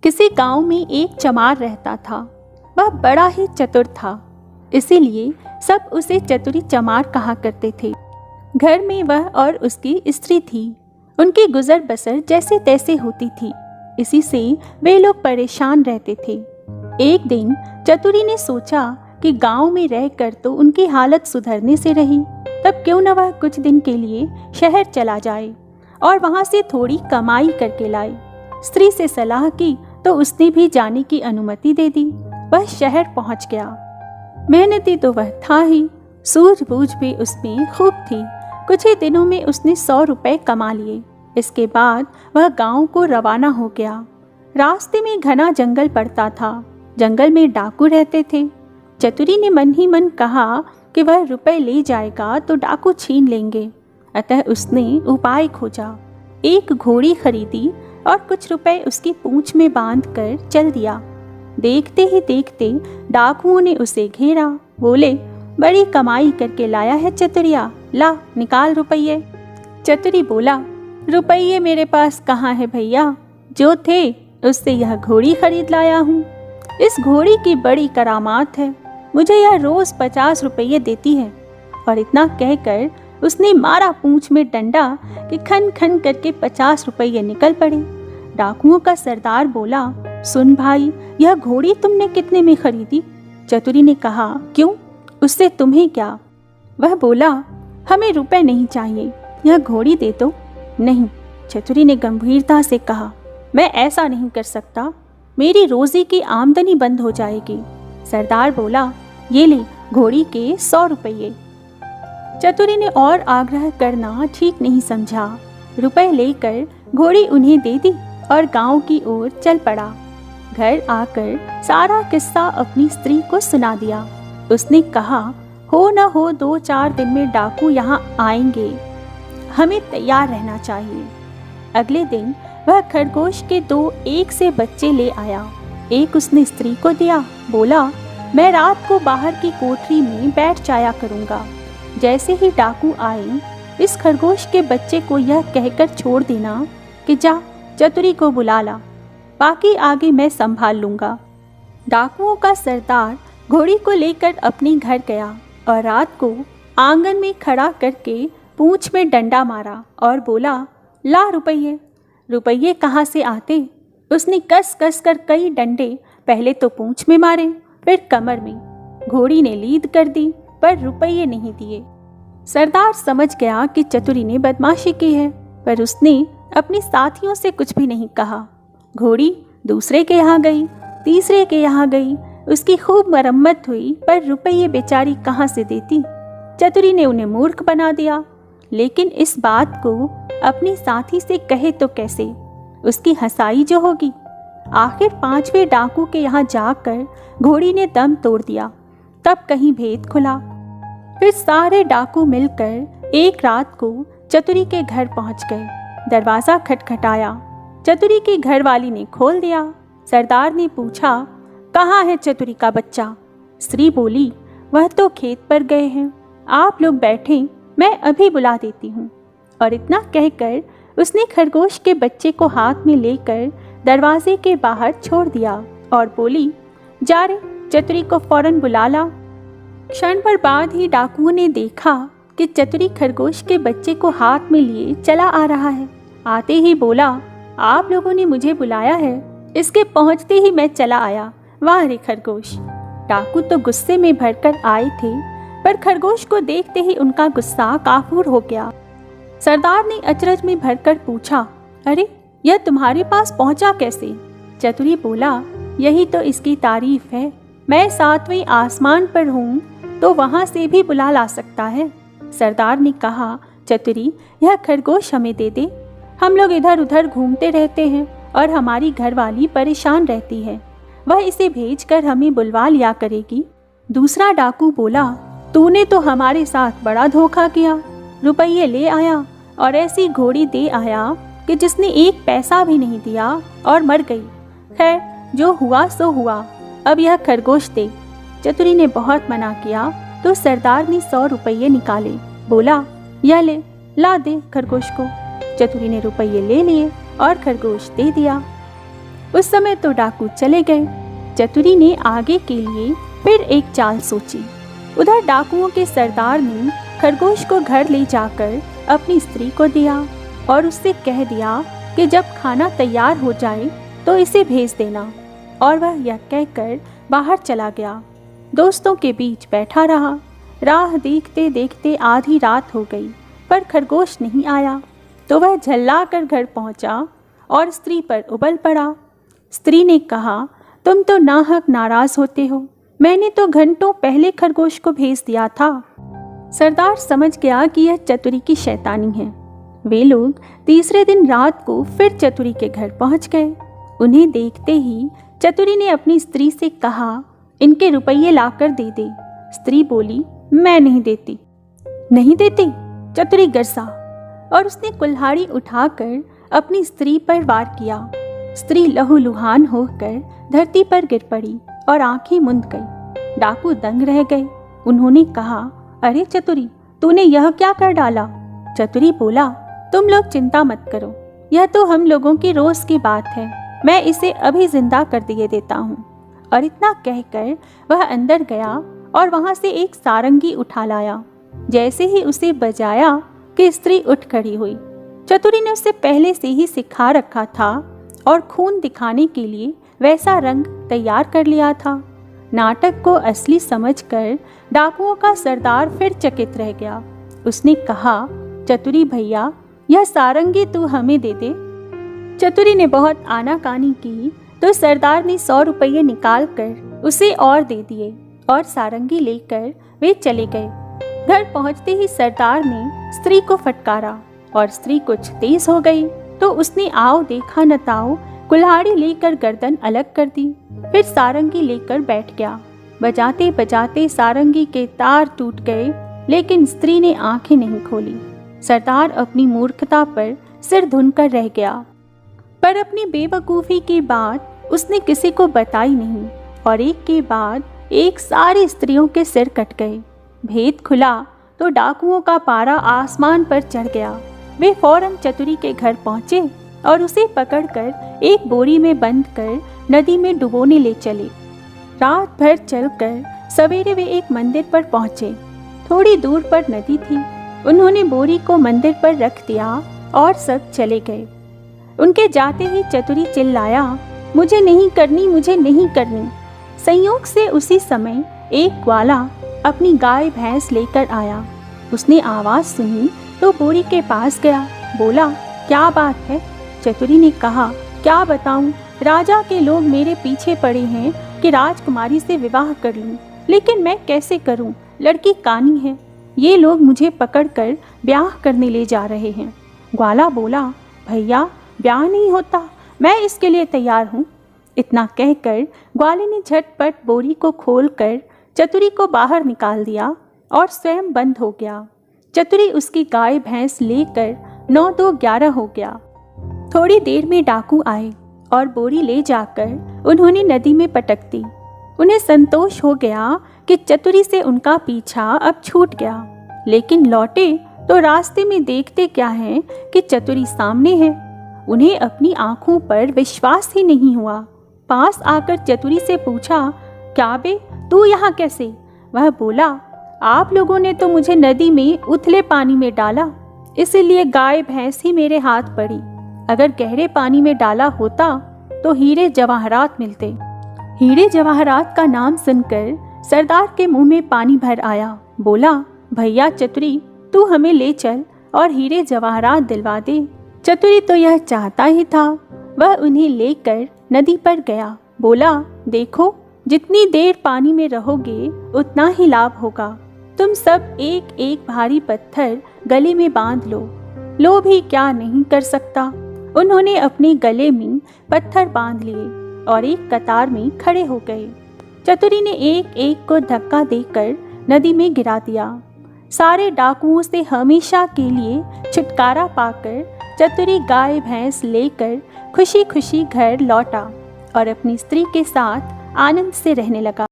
किसी गांव में एक चमार रहता था। वह बड़ा ही चतुर था, इसीलिए सब उसे चतुरी चमार कहा करते थे। घर में वह और उसकी स्त्री थी। उनकी गुजर बसर जैसे तैसे होती थी, इसी से वे लोग परेशान रहते थे। एक दिन चतुरी ने सोचा कि गांव में रहकर तो उनकी हालत सुधरने से रही, तब क्यों न वह कुछ दिन के लिए शहर चला जाए और वहां से थोड़ी कमाई करके लाए। स्त्री से सलाह की तो उसने भी जाने की अनुमति दे दी। वह शहर पहुंच गया। मेहनती तो वह था ही, सूझबूझ भी उसमें खूब थी। कुछ ही दिनों में उसने 100 रुपए कमा लिए। इसके बाद वह गांव को रवाना हो गया। रास्ते में घना जंगल पड़ता था। जंगल में डाकू रहते थे। चतुरी ने मन ही मन कहा कि वह रुपए ले जाएगा तो डाकू छीन लेंगे। अतः उसने उपाय खोजा। एक घोड़ी खरीदी और कुछ रुपए उसकी पूंछ में बांध कर चल दिया। देखते ही देखते डाकुओं ने उसे घेरा। बोले, बड़ी कमाई करके लाया है चतुरिया, ला निकाल रुपये। चतुरी बोला, रुपये मेरे पास कहाँ है भैया, जो थे उससे यह घोड़ी खरीद लाया हूँ। इस घोड़ी की बड़ी करामात है, मुझे यह रोज 50 रुपये देती है। और इतना कहकर उसने मारा पूंछ में डंडा कि खन खन करके 50 रुपये निकल पड़े। डाकुओं का सरदार बोला, सुन भाई, यह घोड़ी तुमने कितने में खरीदी? चतुरी ने कहा, क्यों, उससे तुम्हें क्या? वह बोला, हमें रुपए नहीं चाहिए, यह घोड़ी दे दो। नहीं, चतुरी ने गंभीरता से कहा, मैं ऐसा नहीं कर सकता, मेरी रोजी की आमदनी बंद हो जाएगी। सरदार बोला, ये ले घोड़ी के 100 रुपये। चतुरी ने और आग्रह करना ठीक नहीं समझा। रुपए लेकर घोड़ी उन्हें दे दी और गांव की ओर चल पड़ा। घर आकर सारा किस्सा अपनी स्त्री को सुना दिया। उसने कहा, हो न हो 2-4 दिन में डाकू यहाँ आएंगे, हमें तैयार रहना चाहिए। अगले दिन वह खरगोश के 2 एक से बच्चे ले आया। एक उसने स्त्री को दिया। बोला, मैं रात को बाहर की कोठरी में बैठ जाया करूँगा। जैसे ही डाकू आए, इस खरगोश के बच्चे को यह कहकर छोड़ देना कि जा चतुरी को बुला ला, बाकी आगे मैं संभाल लूँगा। डाकुओं का सरदार घोड़ी को लेकर अपने घर गया और रात को आंगन में खड़ा करके पूंछ में डंडा मारा और बोला, ला रुपये। रुपये कहाँ से आते? उसने कस कस कर कई डंडे पहले तो पूंछ में मारे, फिर कमर में। घोड़ी ने लीद कर दी पर रुपये नहीं दिए। सरदार समझ गया कि चतुरी ने बदमाशी की है, पर उसने अपने साथियों से कुछ भी नहीं कहा। घोड़ी दूसरे के यहाँ गई, तीसरे के यहाँ गई, उसकी खूब मरम्मत हुई, पर रुपये बेचारी कहाँ से देती। चतुरी ने उन्हें मूर्ख बना दिया, लेकिन इस बात को अपने साथी से कहे तो कैसे, उसकी हंसाई जो होगी। आखिर 5वें डाकू के यहाँ जाकर घोड़ी ने दम तोड़ दिया। तब कहीं भेद खुला। फिर सारे डाकू मिलकर एक रात को चतुरी के घर पहुंच गए। दरवाजा खटखटाया। चतुरी की घरवाली ने खोल दिया। सरदार ने पूछा, कहाँ है चतुरी का बच्चा? स्त्री बोली, वह तो खेत पर गए हैं, आप लोग बैठें, मैं अभी बुला देती हूँ। और इतना कहकर उसने खरगोश के बच्चे को हाथ में लेकर दरवाजे के बाहर छोड़ दिया और बोली, जा रे, चतुरी को फौरन बुला ला। क्षण भर बाद ही डाकुओं ने देखा कि चतुरी खरगोश के बच्चे को हाथ में लिए चला आ रहा है। आते ही बोला, आप लोगों ने मुझे बुलाया है? इसके पहुंचते ही मैं चला आया। वाह रे खरगोश। डाकू तो गुस्से में भरकर आए थे, पर खरगोश को देखते ही उनका गुस्सा काफूर हो गया। सरदार ने अचरज में भरकर पूछा, अरे यह तुम्हारे पास पहुंचा कैसे? चतुरी बोला, यही तो इसकी तारीफ है, मैं 7वें आसमान पर हूँ तो वहाँ से भी बुला ला सकता है। सरदार ने कहा, चतुरी यह खरगोश हमें दे दे, हम लोग इधर उधर घूमते रहते हैं और हमारी घरवाली परेशान रहती है, वह इसे भेजकर हमें बुलवा लिया करेगी। दूसरा डाकू बोला, तूने तो हमारे साथ बड़ा धोखा किया, रुपये ले आया और ऐसी घोड़ी दे आया कि जिसने 1 पैसा भी नहीं दिया और मर गई। खैर जो हुआ सो हुआ, अब यह खरगोश दे। चतुरी ने बहुत मना किया तो सरदार ने 100 रुपये निकाले। बोला, यह ले, ला दे खरगोश को। चतुरी ने रुपये ले लिए और खरगोश दे दिया। उस समय तो डाकू चले गए। चतुरी ने आगे के लिए फिर एक चाल सोची। उधर डाकुओं के सरदार ने खरगोश को घर ले जाकर अपनी स्त्री को दिया और उससे कह दिया कि जब खाना तैयार हो जाए तो इसे भेज देना, और वह यह कहकर बाहर चला गया। दोस्तों के बीच बैठा रहा। राह देखते देखते आधी रात हो गई, पर खरगोश नहीं आया। तो वह झल्ला कर घर पहुंचा और स्त्री पर उबल पड़ा। स्त्री ने कहा, तुम तो नाहक नाराज होते हो, मैंने तो घंटों पहले खरगोश को भेज दिया था। सरदार समझ गया कि यह चतुरी की शैतानी है। वे लोग तीसरे दिन रात को फिर चतुरी के घर पहुंच गए। उन्हें देखते ही चतुरी ने अपनी स्त्री से कहा, इनके रुपये लाकर दे दे। स्त्री बोली, मैं नहीं देती। नहीं देती? चतुरी गरजा और उसने कुल्हाड़ी उठाकर अपनी स्त्री पर वार किया। स्त्री लहूलुहान होकर धरती पर गिर पड़ी और आंखें मूंद गई। डाकू दंग रह गए। उन्होंने कहा, अरे चतुरी, तूने यह क्या कर डाला? चतुरी बोला, तुम लोग चिंता मत करो, यह तो हम लोगों की रोज की बात है, मैं इसे अभी जिंदा कर दिए देता हूँ। और इतना कहकर वह अंदर गया और वहां से एक सारंगी उठा लाया। जैसे ही उसे बजाया कि स्त्री उठ खड़ी हुई। चतुरी ने उसे पहले से ही सिखा रखा था और खून दिखाने के लिए वैसा रंग तैयार कर लिया था। नाटक को असली समझकर डाकुओं का सरदार फिर चकित रह गया। उसने कहा, चतुरी भैया, यह सारंगी तू हमें दे दे। चतुरी ने बहुत आनाकानी की तो सरदार ने 100 रुपये निकाल कर उसे और दे दिए और सारंगी लेकर वे चले गए। घर पहुंचते ही सरदार ने स्त्री को फटकारा और स्त्री कुछ तेज हो गई तो उसने आओ देखा न ताओ कुल्हाड़ी लेकर गर्दन अलग कर दी। फिर सारंगी लेकर बैठ गया। बजाते बजाते सारंगी के तार टूट गए, लेकिन स्त्री ने आंखें नहीं खोली। सरदार अपनी मूर्खता पर सिर धुनकर रह गया, पर अपनी बेवकूफ़ी की बात उसने किसी को बताई नहीं और एक के बाद एक सारी स्त्रियों के सिर कट गए। भेद खुला तो डाकुओं का पारा आसमान पर चढ़ गया। वे फौरन चतुरी के घर पहुंचे और उसे पकड़कर एक बोरी में बंद कर नदी में डुबोने ले चले। रात भर चलकर सवेरे वे एक मंदिर पर पहुंचे। थोड़ी दूर पर नदी थी। उन्होंने बोरी को मंदिर पर रख दिया और सब चले गए। उनके जाते ही चतुरी चिल्लाया, मुझे नहीं करनी, मुझे नहीं करनी। संयोग से उसी समय एक ग्वाला अपनी गाय भैंस लेकर आया। उसने आवाज़ सुनी तो बोरी के पास गया। बोला, क्या बात है? चतुरी ने कहा, क्या बताऊं, राजा के लोग मेरे पीछे पड़े हैं कि राजकुमारी से विवाह कर लूं, लेकिन मैं कैसे करूं? लड़की कानी है। ये लोग मुझे पकड़कर ब्याह करने ले जा रहे हैं। ग्वाला बोला, भैया, ब्याह नहीं होता, मैं इसके लिए तैयार हूँ। इतना कहकर ग्वाले ने झटपट बोरी को खोलकर चतुरी को बाहर निकाल दिया और स्वयं बंद हो गया। चतुरी उसकी गाय भैंस लेकर 9-2-11 हो गया। थोड़ी देर में डाकू आए और बोरी ले जाकर उन्होंने नदी में पटक दी। उन्हें संतोष हो गया कि चतुरी से उनका पीछा अब छूट गया, लेकिन लौटे तो रास्ते में देखते क्या है कि चतुरी सामने है। उन्हें अपनी आंखों पर विश्वास ही नहीं हुआ। पास आकर चतुरी से पूछा, क्या बे, तू यहाँ कैसे? वह बोला, आप लोगों ने तो मुझे नदी में उथले पानी में डाला, इसीलिए गाय भैंस ही मेरे हाथ पड़ी। अगर गहरे पानी में डाला होता तो हीरे जवाहरात मिलते। हीरे जवाहरात का नाम सुनकर सरदार के मुंह में पानी भर आया। बोला, भैया चतुरी, तू हमें ले चल और हीरे जवाहरात दिलवा दे। चतुरी तो यह चाहता ही था। वह उन्हें लेकर नदी पर गया। बोला, देखो, जितनी देर पानी में रहोगे उतना ही लाभ होगा। तुम सब एक एक भारी पत्थर गले में बांध लो। लो भी क्या नहीं कर सकता। उन्होंने अपने गले में पत्थर बांध लिए और एक कतार में खड़े हो गए। चतुरी ने एक एक को धक्का देकर नदी में गिरा दिया। सारे डाकुओं से हमेशा के लिए छुटकारा पाकर चतुरी गाय भैंस लेकर खुशी खुशी घर लौटा और अपनी स्त्री के साथ आनंद से रहने लगा।